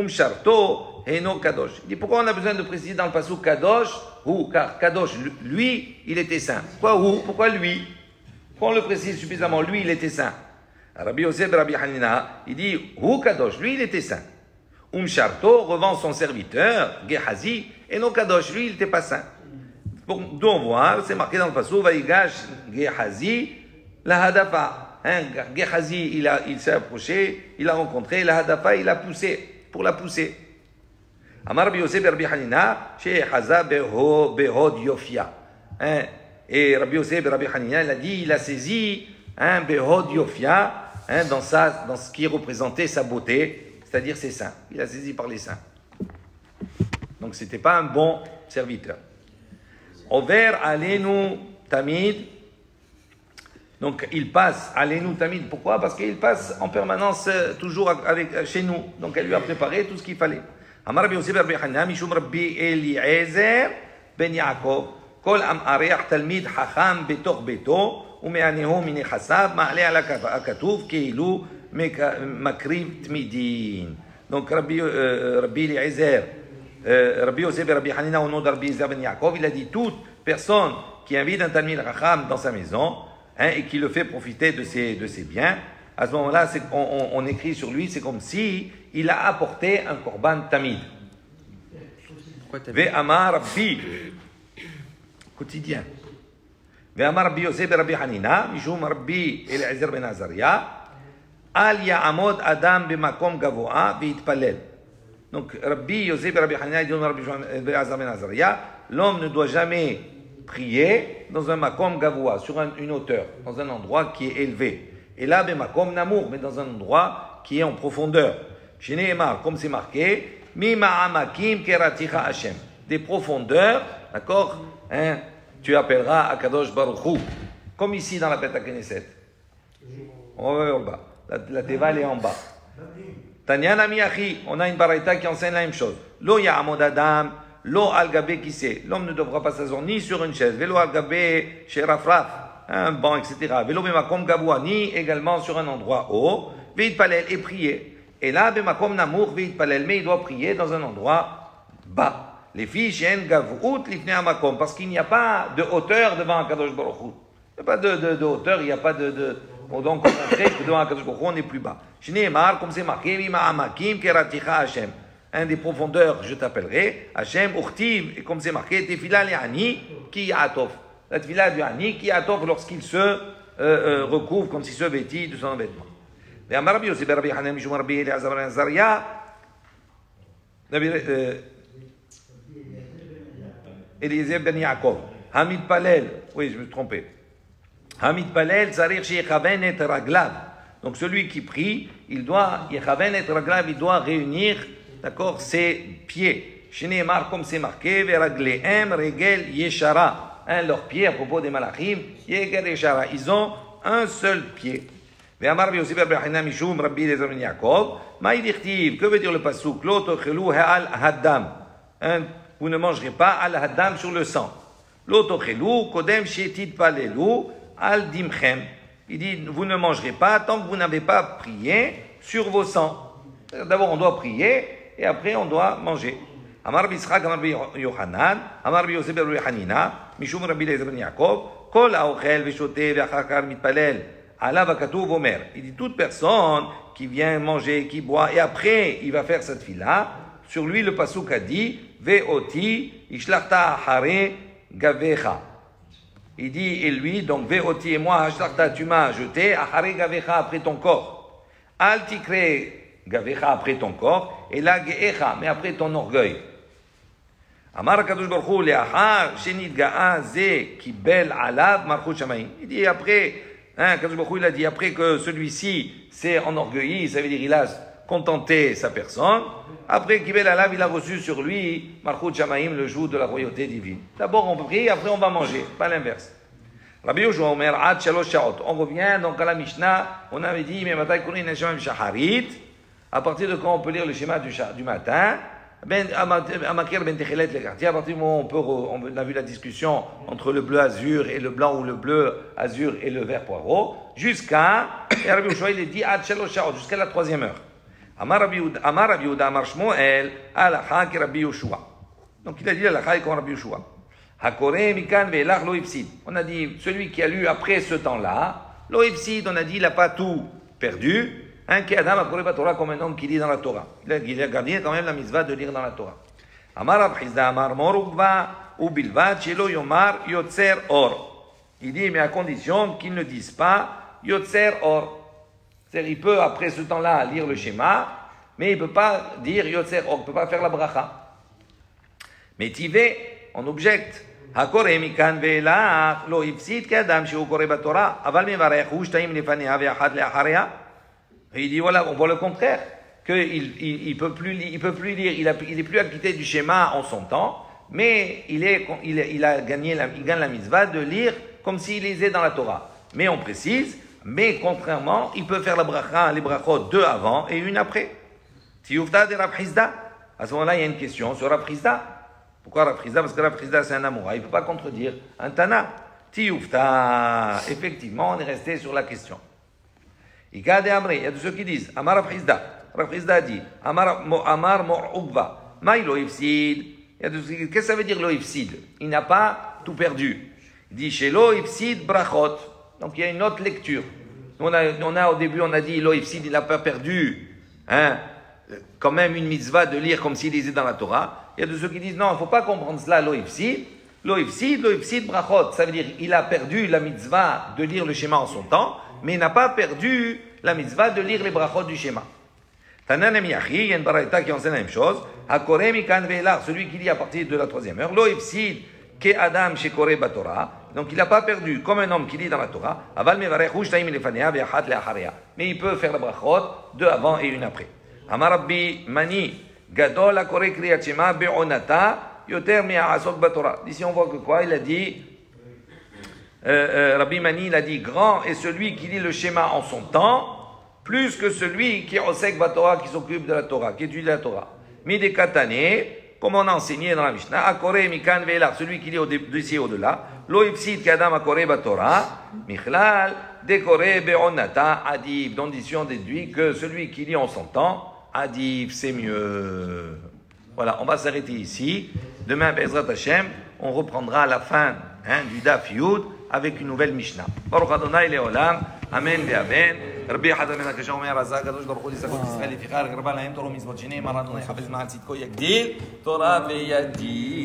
sharto, heno kadosh. Il dit pourquoi on a besoin de préciser dans le passage kadosh, ou car kadosh, lui, il était saint. Pourquoi ou? Pourquoi lui? Pourquoi on le précise suffisamment? Lui, il était saint. Rabbi Yosef et Rabbi Hanina, il dit, Hu Kadosh, lui il était saint. Sharto revend son serviteur, Gehazi, et non Kadosh, lui il n'était pas saint. D'où on voit, c'est marqué dans le passage, Vaïgash Gehazi, la Hadafa. Gehazi, il s'est approché, il a rencontré, la Hadafa, il a poussé, pour la pousser. Amar Rabbi Yosef et Rabbi Hanina, chez Haza Behod Yofia. Et Rabbi Yosef et Rabbi Hanina, il a saisi Behod Yofia, dans ce qui représentait sa beauté, c'est-à-dire ses seins. Il a saisi par les seins. Donc ce n'était pas un bon serviteur. Over Alenu Tamid. Donc il passe Alenu Tamid. Pourquoi? Parce qu'il passe en permanence toujours chez nous. Donc elle lui a préparé tout ce qu'il fallait. Amar Rabbi Yosef Rabbi Hanina Mishum Rabbi Eliezer Ben Yaakov Kol Am Areach Talmid Hacham Betor Beto Umeaneho Minechasav Ma'ale Ala Akatuv Keilu Makriv Tmidin. Donc Rabbi Eliezer Rabbi Yosef et Rabbi Hanina au nom de Rabbi Eliezer Ben Yaakov, il a dit toute personne qui invite un Talmid Chacham dans sa maison et qui le fait profiter de ses biens, à ce moment-là, on écrit sur lui, c'est comme si il a apporté un korban tamid. Ve'amar Rabbi, quotidien. Ve'amar Rabbi Yosef et Rabbi Hanina, Mishum Rabbi Eliezer Ben Azaria, Al Ya'amod Adam B'makom Gavoa Ve'itpalel. Donc Rabbi Yosef et Rabbi Hanina, dit Rabbi Eliezer Ben Azaria, l'homme ne doit jamais prier dans un makom gavoa, sur une hauteur, dans un endroit qui est élevé. Et là, makom namour, mais dans un endroit qui est en profondeur. Chez Nehemar, comme c'est marqué, mi ma'amakim keraticha Hashem. Des profondeurs, d'accord, tu appelleras Akadosh Baruch Hu. Comme ici dans la Beth Knesset. On va vers le bas. La Teva, elle est en bas. Tanyana miyachi, on a une baraita qui enseigne la même chose. Lo ya'amod adam. Lo al-gabé qui sait. L'homme ne devra pas s'asseoir ni sur une chaise. Vélo al-gabé chez Rafraf, un banc, etc. Vélo bemakom gaboua, ni également sur un endroit haut. Veit palel et prier. Et là, bemakom namour, veit palel, mais il doit prier dans un endroit bas. Les filles, shen gavout, lifne amakom, parce qu'il n'y a pas de hauteur devant un Kadosh Baruch Hu. Il n'y a pas de hauteur, il n'y a pas de donc on montrait que devant un Kadosh Baruch Hu, on est plus bas. Shneemar, comme c'est marqué, mima amakim keraticha Hashem. Un des profondeurs, je t'appellerai, Hachem, Urtiv, et comme c'est marqué, Tefila li'ani ki ya'atov. La tefila du ani ki ya'atov lorsqu'il se recouvre comme s'il se vêtit de son vêtement. Et Amar Rabbi Yosef Rabbi Hanan Mishum Rabbi Eliezer Ben Azaria, Eliezer Ben Yaakov, Hamid Palel, oui, je me suis trompé. Hamid Palel, Zarir Shechaven et Raglav. Donc celui qui prie, il doit, Yechaven et Raglav, il doit réunir, d'accord, ses pieds. Chez Nehemar, comme c'est marqué, Veraglehem, Regel, Yeshara. Leurs pieds, à propos des Malachim, Yegel, Yeshara. Ils ont un seul pied. Ve'amar Yosef Rabbi Hanina Mishum Rabbi Eliezer Ben Yaakov. Maïdirtiv, que veut dire le pasuk? L'autre chelou al haddam. Vous ne mangerez pas al haddam sur le sang. L'autre chelou, kodem shetit palelu al dimchem. Il dit, vous ne mangerez pas tant que vous n'avez pas prié sur vos sangs. D'abord, on doit prier et après, on doit manger. Amar Bishak, Amar Yohanan, Amar Yosef Rabbi Hanina, Mishum Rabbi Eliezer Ben Yaakov, Kol haochel ve'shote ve'achakar mitpalel, alav hakatuv omer. Il dit, toute personne qui vient manger, qui boit, et après, il va faire cette fila, sur lui, le pasuk a dit, ve'oti, ishlachta hare gavecha. Il dit, et lui, donc, ve'oti et moi, ishlachta, tu m'as jeté, hare gavecha, après ton corps. Al tikre gavecha, après ton corps, et la geecha, mais après ton orgueil. Amar Kadosh Baruch Hu le'achar shenit ga'a ze kibel alav malchut shamayim. Il dit après, Kadosh Baruch Hu il a dit après que celui-ci s'est enorgueilli, ça veut dire il a contenté sa personne. Après kibel alav, il a reçu sur lui malchut shamayim, le joug de la royauté divine. D'abord on prie, après on va manger, pas l'inverse. Rabbi Yoshua Omer ad shalosh shaot. On revient donc à la Mishnah. On avait dit mais matai kurin neshamim shaharit. À partir de quand on peut lire le schéma du matin? À partir du moment où on a vu la discussion entre le bleu azur et le blanc, ou le bleu azur et le vert poireau, jusqu'à, et Rabbi Yoshua il est dit, jusqu'à la 3e heure. Amar Rabbi Yehuda, Amar Shmuel, Alacha ki Rabbi Yoshua. Donc il a dit Alacha comme Rabbi Yoshua. Hakore mikan ve'elach lo ifsid. On a dit, celui qui a lu après ce temps-là, lo ifsid, on a dit, il n'a pas tout perdu. Un qui Adam a la Torah comme un homme qui lit dans la Torah. Il a gagné quand même la mitzvah de lire dans la Torah. Amar Rav Chizda Amar Morukva ou Bilvat Shelo Yomar Yotzer Or. Il dit mais à condition qu'ils ne disent pas Yotzer Or. C'est-à-dire il peut après ce temps-là lire le schéma, mais il ne peut pas dire Yotzer Or, il ne peut pas faire la bracha. Mais Tivé, on objecte. הקורא מכאן ואילך לא הפסיד כאדם שהוא קורא בתורה, אבל מברך הוא שתיים לפניה ואחת לאחריה. Il dit voilà, on voit le contraire, qu'il peut plus lire, il est plus acquitté du schéma en son temps, mais il gagne la mitzvah de lire comme s'il lisait dans la Torah. Mais on précise, mais contrairement, il peut faire la bracha, les brachot deux avant et une après. Tiyufta de Rav Chizda. À ce moment-là, il y a une question sur Rav Chizda. Pourquoi Rav Chizda? Parce que Rav Chizda c'est un amoura, il ne peut pas contredire un Tana. Tiyufta. Effectivement, on est resté sur la question. Il y a de ceux qui disent Amar Rav Chizda. Rav Chizda dit Amar Mor'ugva. Ma lo ifsid. Qu'est-ce que ça veut dire lo ifsid? Il n'a pas tout perdu. Il dit chez lo ifsid brachot. Donc il y a une autre lecture. On a au début, on a dit lo ifsid, il n'a pas perdu. Quand même une mitzvah de lire comme s'il lisait dans la Torah. Il y a de ceux qui disent non, il ne faut pas comprendre cela lo ifsid. Lo ifsid brachot. Ça veut dire il a perdu la mitzvah de lire le schéma en son temps, mais il n'a pas perdu la mitzvah de lire les brachot du schéma. Tanan Amiyachi, il y a une baraita qui enseigne la même chose. Hakore mikan ve'elach, celui qui lit à partir de la 3e heure. Lo ifsid ke adam shekore batorah. Donc il n'a pas perdu comme un homme qui lit dans la Torah. Aval mevarech hu shtayim lefanea ve'achat le'acharia. Mais il peut faire la brachot deux avant et une après. Amar Rabbi Mani gadol hakore kriyat shema be'onata yoter me'asok batorah. Ici on voit que quoi? Il a dit Rabbi Mani, il a dit grand est celui qui lit le schéma en son temps, plus que celui qui est osek batorah, qui s'occupe de la Torah, qui étudie la Torah. Mide katane, comme on a enseigné dans la Mishnah, akore mikan ve'elach, celui qui lit d'ici au-delà, lo ifsid kadam akore batorah, michlal, dekore be'onata, adib. Donc d'ici on déduit que celui qui lit en son temps, adib, c'est mieux. Voilà, on va s'arrêter ici. Demain, Bezrat Hashem, on reprendra à la fin du Daf Yud avec une nouvelle Mishnah. Baruch Adonai Leolam, Amen ve'Amen. Rabbi Hadar Ben Akasha Omer Razak, Kadosh Baruch Hu Yisakot Yisrael Yifichar, Garba Lahem Toro Mizmot Shinei, Marat Donai Chavez Ma'at Tzidko Yagdil, Torah ve'Yadil.